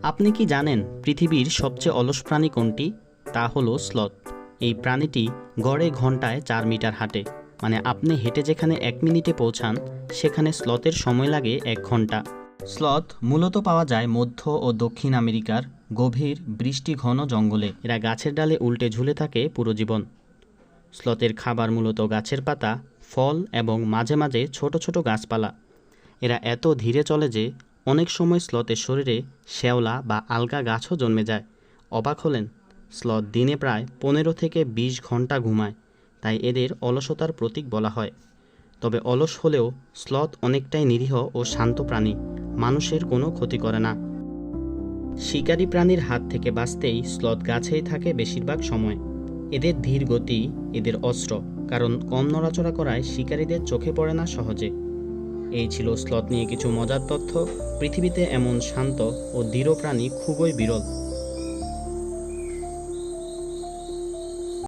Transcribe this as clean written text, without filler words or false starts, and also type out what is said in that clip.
আপনি কি জানেন পৃথিবীর সবচেয়ে অলস প্রাণী কোনটি? তা হলো স্লথ। এই প্রাণীটি গড়ে ঘন্টায় 4 মিটার হাঁটে। মানে আপনি হেঁটে যেখানে 1 মিনিটে পৌঁছান, সেখানে স্লথের সময় লাগে 1 ঘন্টা। স্লথ মূলত পাওয়া যায় মধ্য ও দক্ষিণ আমেরিকার গভীর বৃষ্টিঘন জঙ্গলে। এরা গাছের ডালে উল্টে ঝুলে থাকে পুরো জীবন। স্লথের খাবার মূলত গাছের পাতা, ফল এবং মাঝে মাঝে ছোট ছোট গাছপালা। এরা এত ধীরে চলে যে অনেক সময় স্লথের শরীরে শ্যাওলা বা আলগা গাছও জন্মে যায়। অবাক হলেন? স্লথ দিনে প্রায় 15 থেকে 20 ঘন্টা ঘুমায়, তাই এদের অলসতার প্রতীক বলা হয়। তবে অলস হলেও স্লথ অনেকটাই নিরীহ ও শান্ত প্রাণী, মানুষের কোনো ক্ষতি করে না। শিকারী প্রাণীর হাত থেকে বাঁচতেই স্লথ গাছেই থাকে বেশিরভাগ সময়। এদের ধীর গতি এদের অস্ত্র, কারণ কম নড়াচড়া করায় শিকারীদের চোখে পড়ে না সহজে। এই ছিল স্লথ নিয়ে কিছু মজার তথ্য। পৃথিবীতে এমন শান্ত ও দৃঢ় প্রাণী খুবই বিরল।